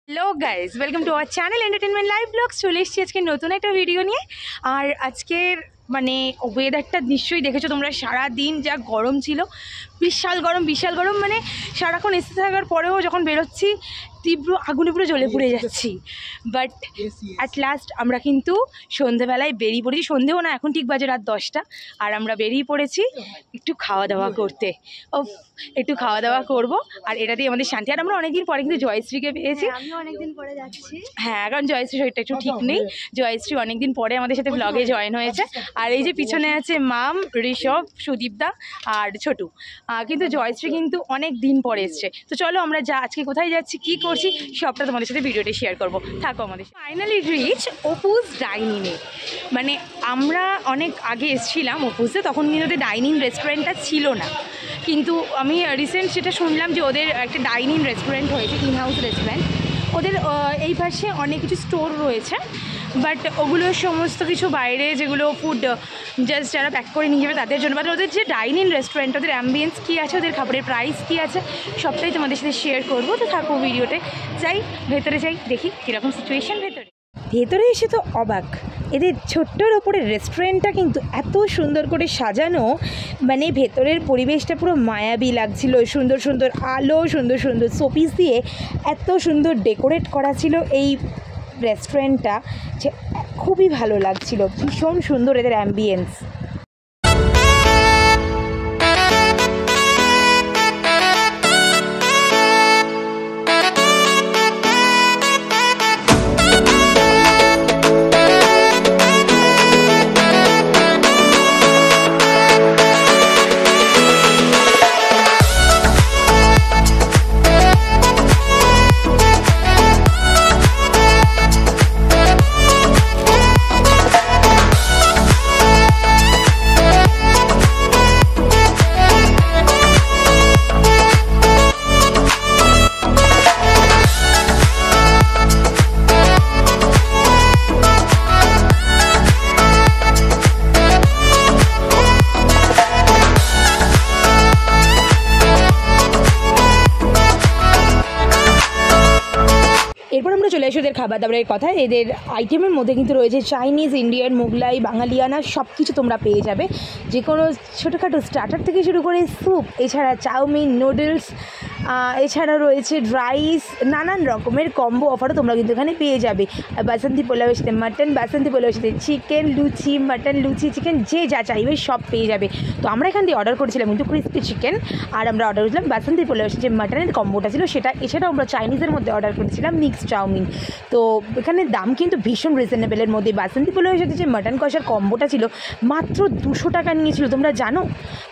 Hello guys, welcome to our channel entertainment live blogs. চলে এসেছি আজকে নতুন একটা ভিডিও নিয়ে। আর আজকের ওয়েদারটা নিশ্চয়ই দেখেছো তোমরা, সারাদিন যা গরম ছিল, বিশাল গরম। মানে সারাক্ষণ এসে থাকার পরেও যখন বেরোচ্ছি তীব্র আগুনে পুরো জ্বলে পুড়ে যাচ্ছি। বাট অ্যাট লাস্ট আমরা কিন্তু সন্ধেবেলায় বেরিয়ে পড়েছি। সন্ধেও না, এখন ঠিক বাজে রাত 10টা। আর আমরা বেরিয়ে পড়েছি একটু খাওয়া দাওয়া করতে। একটু খাওয়া দাওয়া করবো, আর এটাতেই আমাদের শান্তি। আর আমরা অনেকদিন পরে কিন্তু জয়শ্রীকে পেয়েছি। আমি অনেকদিন পরে যাচ্ছি। হ্যাঁ, কারণ জয়শ্রী শরীরটা একটু ঠিক নেই। জয়শ্রী অনেকদিন পরে আমাদের সাথে ব্লগে জয়েন হয়েছে। আর এই যে পিছনে আছে মাম, ঋষভ, সুদীপদা আর ছোটু। কিন্তু জয়শ্রী কিন্তু অনেক দিন পরে এসছে। তো চলো আমরা আজকে কোথায় যাচ্ছি, কী করছি, সবটা তোমাদের সাথে ভিডিওতে শেয়ার করবো। থাকো আমাদের। ফাইনালি রিচ অপুজ ডাইনিংয়ে। মানে আমরা অনেক আগে এসেছিলাম অপুজে, তখন কিন্তু ওদের ডাইনিং রেস্টুরেন্টটা ছিল না। কিন্তু আমি রিসেন্ট সেটা শুনলাম যে ওদের একটা ডাইনিং রেস্টুরেন্ট হয়েছে, ইন হাউস রেস্টুরেন্ট। ওদের এই পাশে অনেক কিছু স্টোর রয়েছে, বাট ওগুলো সমস্ত কিছু বাইরে, যেগুলো ফুড জাস্ট যারা প্যাক করে নিয়ে যাবে তাদের জন্য। বাট ওদের যে ডাইনিং রেস্টুরেন্ট, ওদের অ্যাম্বিয়েন্স কী আছে, ওদের খাবারের প্রাইস কী আছে, সবটাই তোমাদের সাথে শেয়ার করবো। তো থাকো ভিডিওতে। ভেতরে যাই, দেখি কীরকম সিচুয়েশান ভেতরে এসে তো অবাক। এদের ছোট্টর ওপরে রেস্টুরেন্টটা কিন্তু এত সুন্দর করে সাজানো, মানে ভেতরের পরিবেশটা পুরো মায়াবী লাগছিল। সুন্দর সুন্দর আলো, সুন্দর সুন্দর শোপিস দিয়ে এত সুন্দর ডেকোরেট করা ছিল এই রেস্টুরেন্টটা, যে খুবই ভালো লাগছিল। ভীষণ সুন্দর এদের অ্যাম্বিয়েন্স। এরপর আমরা চলে আসি ওদের খাবার দাবারের কথা। এদের আইটেমের মধ্যে কিন্তু রয়েছে চাইনিজ, ইন্ডিয়ান, মোগলাই, বাঙালিয়ানা সব কিছু তোমরা পেয়ে যাবে। যে কোনো ছোটোখাটো স্টার্টার থেকে শুরু করে স্যুপ, এছাড়া চাউমিন, নুডলস, এছাড়া রয়েছে রাইস, নানান রকমের কম্বো অফারও তোমরা কিন্তু এখানে পেয়ে যাবে। বাসন্তী পোলাওয়ের সাথে মাটন, বাসন্তী পোলাওয়ের সাথে চিকেন, লুচি, মাটন, লুচি, চিকেন, যে যা চাইবে সব পেয়ে যাবে। তো আমরা এখান দিয়ে অর্ডার করেছিলাম কিন্তু ক্রিস্পি চিকেন, আর আমরা অর্ডার করেছিলাম বাসন্তী পোলাওয়ের সাথে যে মাটনের কম্বোটা ছিল সেটা। এছাড়াও আমরা চাইনিজের মধ্যে অর্ডার করেছিলাম মিক্সড চাউমিন। তো এখানে দাম কিন্তু ভীষণ রিজনেবলের মধ্যে। বাসন্তী পোলাওয়ের সাথে যে মাটন কষার কম্বোটা ছিল মাত্র 200 টাকা নিয়েছিল, তোমরা জানো?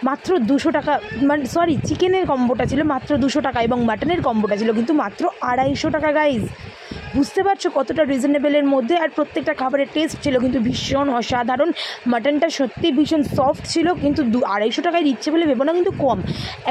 মাত্র 200 টাকা, মানে সরি, চিকেনের কম্বোটা ছিল মাত্র 200 টাকা এবং মাটনের কম্বোটা ছিল কিন্তু মাত্র 250 টাকা। গাইজ, বুঝতে পারছো কতটা রিজনেবলের মধ্যে। আর প্রত্যেকটা খাবারের টেস্ট ছিল কিন্তু ভীষণ অসাধারণ। মাটনটা সত্যি ভীষণ সফট ছিল, কিন্তু 250 টাকায় দিচ্ছে বলে ভেবো না, কিন্তু কম,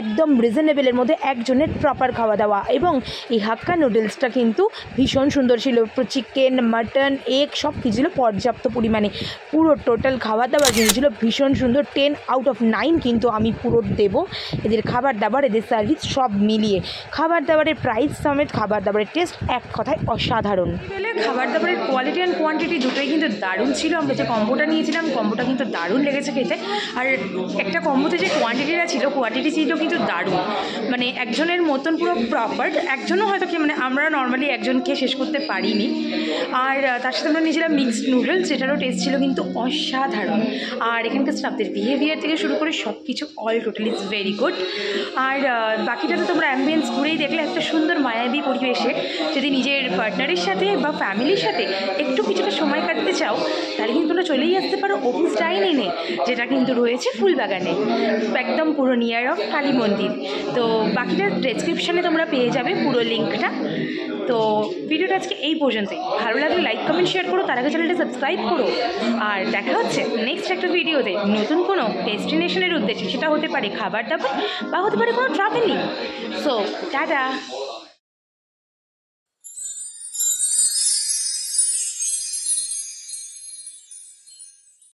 একদম রিজনেবলের মধ্যে একজনের প্রপার খাওয়া দাওয়া। এবং এই হাক্কা নুডলসটা কিন্তু ভীষণ সুন্দর ছিল। চিকেন, মাটন, এগ সব কিছু ছিল পর্যাপ্ত পরিমাণে। পুরো টোটাল খাবার দাবার কিন্তু ছিল ভীষণ সুন্দর। 10 আউট অফ 9 কিন্তু আমি পুরো দেবো। এদের খাবার দাবার, এদের সার্ভিস সব মিলিয়ে, খাবার দাবারের প্রাইস সমেত খাবার দাবারের টেস্ট এক কথায় অসাধারণ। খাবার দাবারের কোয়ালিটি অ্যান্ড কোয়ান্টিটি দুটোই কিন্তু দারুণ ছিল। আমরা যে কম্বোটা নিয়েছিলাম, কম্বোটা কিন্তু দারুণ লেগেছে খেতে। আর একটা কম্বোতে যে কোয়ান্টিটি ছিল কিন্তু দারুণ, মানে একজনের মতন পুরো প্রপার। একজনও হয়তো মানে আমরা নর্মালি একজনকে শেষ করতে পারিনি। আর তার সাথে আমরা নিয়েছিলাম মিক্সড নুডলস, যেটারও টেস্ট ছিল কিন্তু অসাধারণ। আর এখানকার স্টাফদের বিহেভিয়ার থেকে শুরু করে সব কিছু all totally is very good. আর বাকিটা তো তোমরা অ্যাম্বিয়েন্স ঘুরেই দেখলে। একটা সুন্দর মায়াবী পরিবেশে যদি নিজের পার্টনারের সাথে বা ফ্যামিলির সাথে একটু কিছুটা সময় কাটাতে চাও, তাহলে কিন্তু তোমরা চলেই আসতে পারো অপুজ ডাইনিংয়ে, যেটা কিন্তু রয়েছে ফুলবাগানে, একদম পুরো নিয়ার অফ কালী মন্দির। তো বাকিটা ডেসক্রিপশানে তোমরা পেয়ে যাবে পুরো লিঙ্কটা। তো ভিডিওটা আজকে এই পর্যন্তই। ভালো লাগলে লাইক, কমেন্ট, শেয়ার করো, তার আগে চ্যানেলটা সাবস্ক্রাইব করো। আর দেখা হচ্ছে নেক্সট একটা ভিডিওতে নতুন কোনো ডেস্টিনেশনের উদ্দেশ্যে। সেটা হতে পারে খাবার দাবার বা হতে পারে কোনো ট্রাভেলিং। So tata.